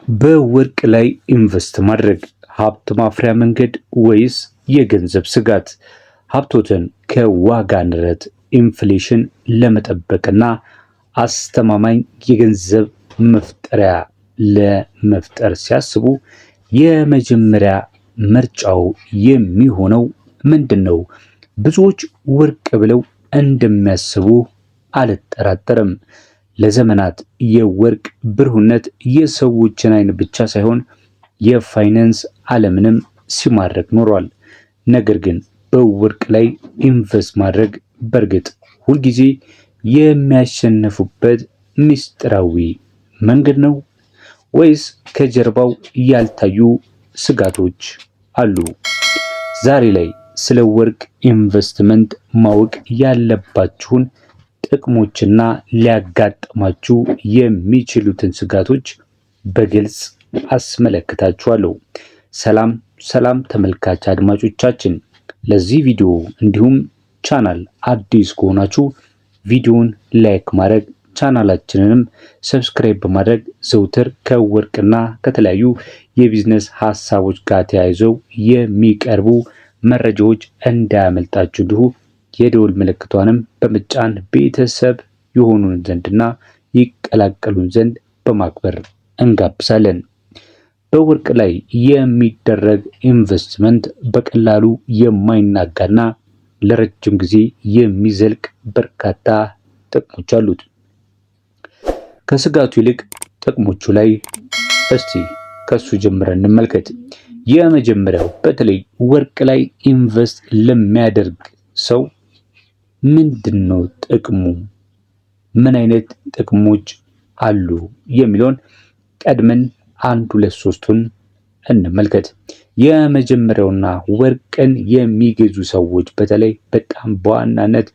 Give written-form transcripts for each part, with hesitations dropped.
በወርቅ ላይ ኢንቨስት ማድረግ ሀብት ማፍሪያ መንገድ ወይስ የገንዘብ ስጋት? ሀብቶትን ከዋጋ ንረት ኢንፍሌሽን ለመጠበቅና አስተማማኝ የገንዘብ መፍጠሪያ ለመፍጠር ሲያስቡ የመጀመሪያ ምርጫው የሚሆነው ምንድን ነው? ብዙዎች ወርቅ ብለው እንደሚያስቡ አልጠራጠርም። ለዘመናት የወርቅ ብሩህነት የሰዎችን አይን ብቻ ሳይሆን የፋይናንስ ዓለምንም ሲማርክ ኖሯል። ነገር ግን በወርቅ ላይ ኢንቨስት ማድረግ በእርግጥ ሁልጊዜ የሚያሸንፉበት ምስጢራዊ መንገድ ነው ወይስ ከጀርባው ያልታዩ ስጋቶች አሉ? ዛሬ ላይ ስለ ወርቅ ኢንቨስትመንት ማወቅ ያለባችሁን ጥቅሞችና ሊያጋጥማችሁ የሚችሉትን ስጋቶች በግልጽ አስመለክታችኋለሁ። ሰላም ሰላም ተመልካች አድማጮቻችን፣ ለዚህ ቪዲዮ እንዲሁም ቻናል አዲስ ከሆናችሁ ቪዲዮውን ላይክ ማድረግ ቻናላችንንም ሰብስክራይብ በማድረግ ዘውትር ከወርቅና ከተለያዩ የቢዝነስ ሀሳቦች ጋር ተያይዘው የሚቀርቡ መረጃዎች እንዳያመልጣችሁ እንዲሁ የደወል ምልክቷንም በመጫን ቤተሰብ የሆኑን ዘንድና ይቀላቀሉን ዘንድ በማክበር እንጋብዛለን። በወርቅ ላይ የሚደረግ ኢንቨስትመንት በቀላሉ የማይናጋና ለረጅም ጊዜ የሚዘልቅ በርካታ ጥቅሞች አሉት። ከስጋቱ ይልቅ ጥቅሞቹ ላይ እስቲ ከሱ ጀምረን እንመልከት። የመጀመሪያው በተለይ ወርቅ ላይ ኢንቨስት ለሚያደርግ ሰው ምንድነው ጥቅሙ? ምን አይነት ጥቅሞች አሉ የሚለውን ቀድመን አንድ ሁለት ሶስቱን እንመልከት። የመጀመሪያውና ወርቅን የሚገዙ ሰዎች በተለይ በጣም በዋናነት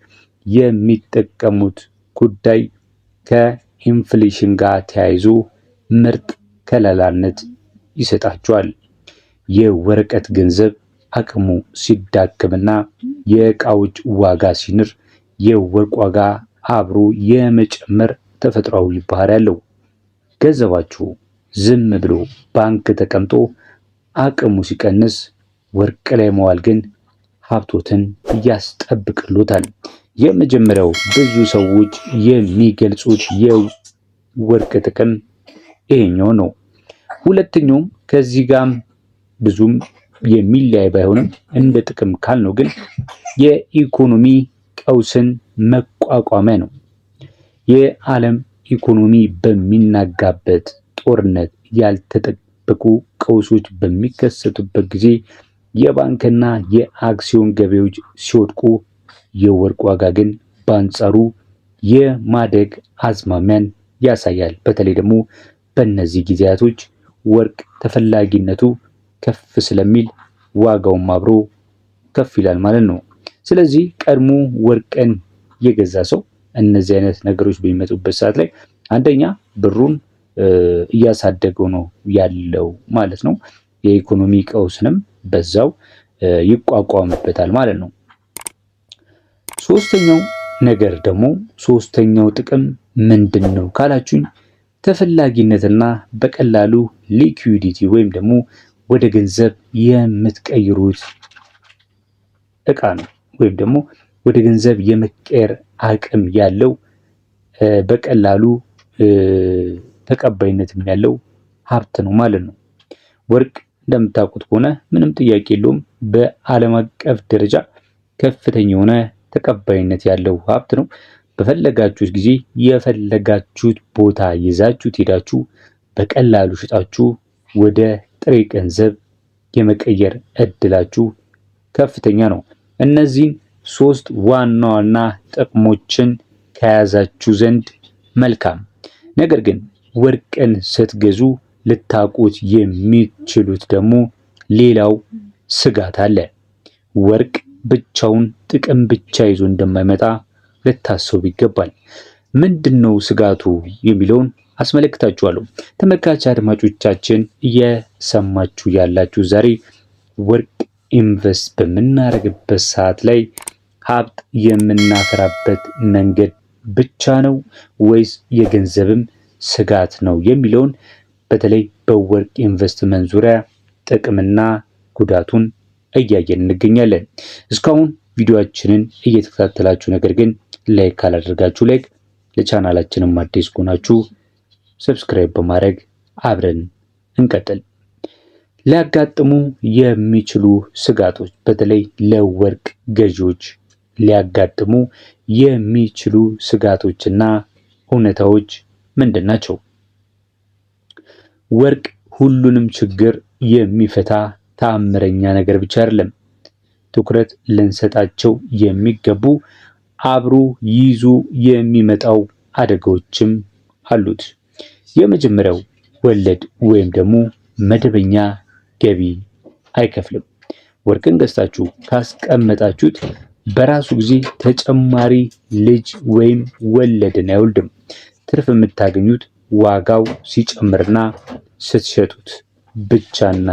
የሚጠቀሙት ጉዳይ ከኢንፍሌሽን ጋር ተያይዞ ምርጥ ከለላነት ይሰጣቸዋል። የወረቀት ገንዘብ አቅሙ ሲዳከምና የእቃዎች ዋጋ ሲንር የወርቅ ዋጋ አብሮ የመጨመር ተፈጥሯዊ ባህሪ ያለው። ገንዘባችሁ ዝም ብሎ ባንክ ተቀምጦ አቅሙ ሲቀንስ ወርቅ ላይ መዋል ግን ሀብቶትን ያስጠብቅሎታል። የመጀመሪያው ብዙ ሰዎች የሚገልጹት የወርቅ ጥቅም ይሄኛው ነው። ሁለተኛውም ከዚህ ጋር ብዙም የሚለያይ ባይሆንም እንደ ጥቅም ካልነው ግን የኢኮኖሚ ቀውስን መቋቋሚያ ነው። የዓለም ኢኮኖሚ በሚናጋበት ጦርነት፣ ያልተጠበቁ ቀውሶች በሚከሰቱበት ጊዜ የባንክና የአክሲዮን ገበያዎች ሲወድቁ የወርቅ ዋጋ ግን በአንጻሩ የማደግ አዝማሚያን ያሳያል። በተለይ ደግሞ በእነዚህ ጊዜያቶች ወርቅ ተፈላጊነቱ ከፍ ስለሚል ዋጋውም አብሮ ከፍ ይላል ማለት ነው። ስለዚህ ቀድሞ ወርቅን የገዛ ሰው እነዚህ አይነት ነገሮች በሚመጡበት ሰዓት ላይ አንደኛ ብሩን እያሳደገው ነው ያለው ማለት ነው። የኢኮኖሚ ቀውስንም በዛው ይቋቋምበታል ማለት ነው። ሶስተኛው ጥቅም ምንድን ነው ካላችሁኝ ተፈላጊነትና በቀላሉ ሊኩዊዲቲ ወይም ደግሞ ወደ ገንዘብ የምትቀይሩት እቃ ነው። ወይም ደግሞ ወደ ገንዘብ የመቀየር አቅም ያለው በቀላሉ ተቀባይነትም ያለው ሀብት ነው ማለት ነው። ወርቅ እንደምታውቁት ከሆነ ምንም ጥያቄ የለውም በዓለም አቀፍ ደረጃ ከፍተኛ የሆነ ተቀባይነት ያለው ሀብት ነው። በፈለጋችሁት ጊዜ የፈለጋችሁት ቦታ ይዛችሁት ሄዳችሁ በቀላሉ ሽጣችሁ ወደ ጥሬ ገንዘብ የመቀየር እድላችሁ ከፍተኛ ነው። እነዚህን ሶስት ዋና ዋና ጥቅሞችን ከያዛችሁ ዘንድ መልካም። ነገር ግን ወርቅን ስትገዙ ልታውቁት የሚችሉት ደግሞ ሌላው ስጋት አለ። ወርቅ ብቻውን ጥቅም ብቻ ይዞ እንደማይመጣ ልታስቡ ይገባል። ምንድነው ስጋቱ የሚለውን አስመለክታችኋለሁ። ተመልካች አድማጮቻችን እየሰማችሁ ያላችሁ ዛሬ ወርቅ ኢንቨስት በምናደርግበት ሰዓት ላይ ሀብት የምናፈራበት መንገድ ብቻ ነው ወይስ የገንዘብም ስጋት ነው የሚለውን በተለይ በወርቅ ኢንቨስትመንት ዙሪያ ጥቅምና ጉዳቱን እያየን እንገኛለን። እስካሁን ቪዲዮአችንን እየተከታተላችሁ ነገር ግን ላይክ ካላደረጋችሁ ላይክ፣ ለቻናላችንም አዲስ ከሆናችሁ ሰብስክራይብ በማድረግ አብረን እንቀጥል። ሊያጋጥሙ የሚችሉ ስጋቶች በተለይ ለወርቅ ገዢዎች ሊያጋጥሙ የሚችሉ ስጋቶችና እውነታዎች ምንድን ናቸው? ወርቅ ሁሉንም ችግር የሚፈታ ተአምረኛ ነገር ብቻ አይደለም። ትኩረት ልንሰጣቸው የሚገቡ አብሮ ይዞ የሚመጣው አደጋዎችም አሉት። የመጀመሪያው ወለድ ወይም ደግሞ መደበኛ ገቢ አይከፍልም። ወርቅን ገዝታችሁ ካስቀመጣችሁት በራሱ ጊዜ ተጨማሪ ልጅ ወይም ወለድን አይወልድም። ትርፍ የምታገኙት ዋጋው ሲጨምርና ስትሸጡት ብቻና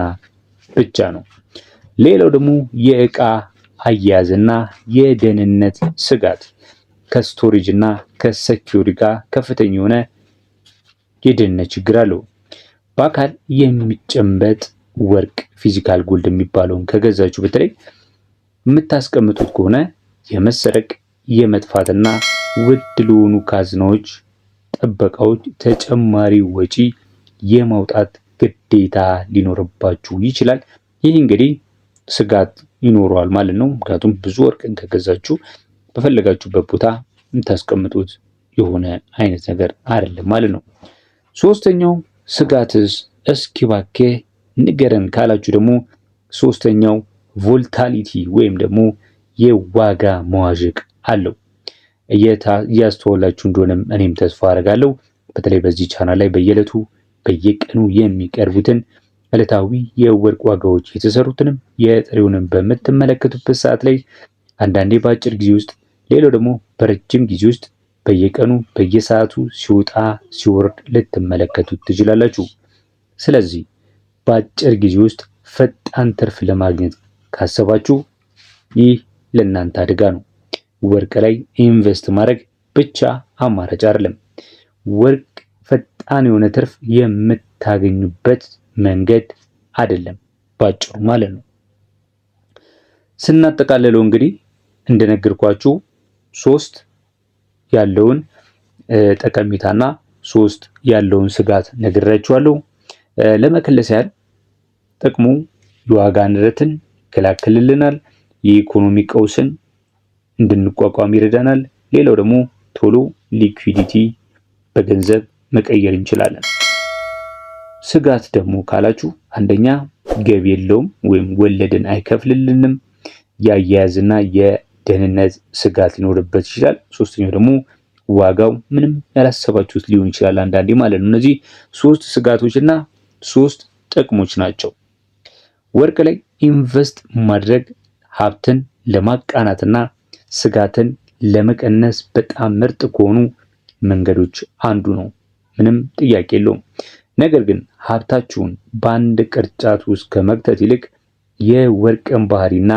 ብቻ ነው። ሌላው ደግሞ የእቃ አያያዝና የደህንነት ስጋት ከስቶሬጅ እና ከሴኩሪቲ ጋር ከፍተኛ የሆነ የደህንነት ችግር አለው። በአካል የሚጨበጥ ወርቅ ፊዚካል ጎልድ የሚባለውን ከገዛችሁ በተለይ የምታስቀምጡት ከሆነ የመሰረቅ የመጥፋትና ውድ ለሆኑ ካዝናዎች ጥበቃዎች ተጨማሪ ወጪ የማውጣት ግዴታ ሊኖርባችሁ ይችላል። ይህ እንግዲህ ስጋት ይኖረዋል ማለት ነው። ምክንያቱም ብዙ ወርቅን ከገዛችሁ በፈለጋችሁበት ቦታ የምታስቀምጡት የሆነ አይነት ነገር አይደለም ማለት ነው። ሶስተኛው ስጋትስ እስኪ እባክህ ንገረን ካላችሁ ደግሞ ሶስተኛው ቮልታሊቲ ወይም ደግሞ የዋጋ መዋዠቅ አለው። እያስተዋላችሁ እንደሆነም እኔም ተስፋ አደርጋለሁ። በተለይ በዚህ ቻናል ላይ በየዕለቱ በየቀኑ የሚቀርቡትን ዕለታዊ የወርቅ ዋጋዎች የተሰሩትንም የጥሬውንም በምትመለከቱበት ሰዓት ላይ አንዳንዴ በአጭር ጊዜ ውስጥ ሌላው ደግሞ በረጅም ጊዜ ውስጥ በየቀኑ በየሰዓቱ ሲወጣ ሲወርድ ልትመለከቱት ትችላላችሁ። ስለዚህ በአጭር ጊዜ ውስጥ ፈጣን ትርፍ ለማግኘት ካሰባችሁ ይህ ለእናንተ አደጋ ነው። ወርቅ ላይ ኢንቨስት ማድረግ ብቻ አማራጭ አይደለም። ወርቅ ፈጣን የሆነ ትርፍ የምታገኙበት መንገድ አይደለም ባጭሩ ማለት ነው። ስናጠቃልለው እንግዲህ እንደነገርኳችሁ 3 ያለውን ጠቀሜታና 3 ያለውን ስጋት ነግራችኋለሁ። ለመከለስ ያህል ጥቅሙ የዋጋ ንረትን ይከላከልልናል፣ የኢኮኖሚ ቀውስን እንድንቋቋም ይረዳናል። ሌላው ደግሞ ቶሎ ሊኩዊዲቲ በገንዘብ መቀየር እንችላለን። ስጋት ደግሞ ካላችሁ አንደኛ ገቢ የለውም ወይም ወለድን አይከፍልልንም። የአያያዝና የደህንነት ስጋት ሊኖርበት ይችላል። ሶስተኛው ደግሞ ዋጋው ምንም ያላሰባችሁት ሊሆን ይችላል አንዳንዴ ማለት ነው። እነዚህ 3 ስጋቶችና 3 ጥቅሞች ናቸው። ወርቅ ላይ ኢንቨስት ማድረግ ሀብትን ለማቃናትና ስጋትን ለመቀነስ በጣም ምርጥ ከሆኑ መንገዶች አንዱ ነው። ምንም ጥያቄ የለውም። ነገር ግን ሀብታችሁን በአንድ ቅርጫት ውስጥ ከመክተት ይልቅ የወርቅን ባህሪና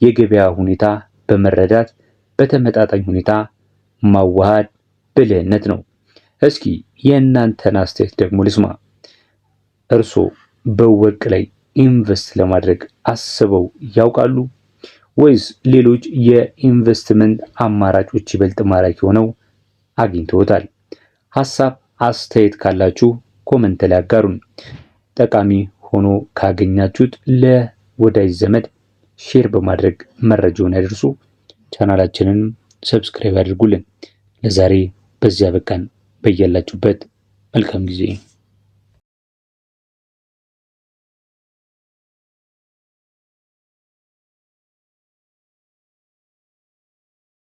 የገበያ ሁኔታ በመረዳት በተመጣጣኝ ሁኔታ ማዋሃድ ብልህነት ነው። እስኪ የእናንተን አስተያየት ደግሞ ልስማ። እርስዎ በወርቅ ላይ ኢንቨስት ለማድረግ አስበው ያውቃሉ ወይስ ሌሎች የኢንቨስትመንት አማራጮች ይበልጥ ማራኪ ሆነው አግኝተውታል? ሀሳብ አስተያየት ካላችሁ ኮመንት ላይ አጋሩን። ጠቃሚ ሆኖ ካገኛችሁት ለወዳጅ ዘመድ ሼር በማድረግ መረጃውን ያደርሱ። ቻናላችንን ሰብስክራይብ አድርጉልን። ለዛሬ በዚያ በቃን። በያላችሁበት መልካም ጊዜ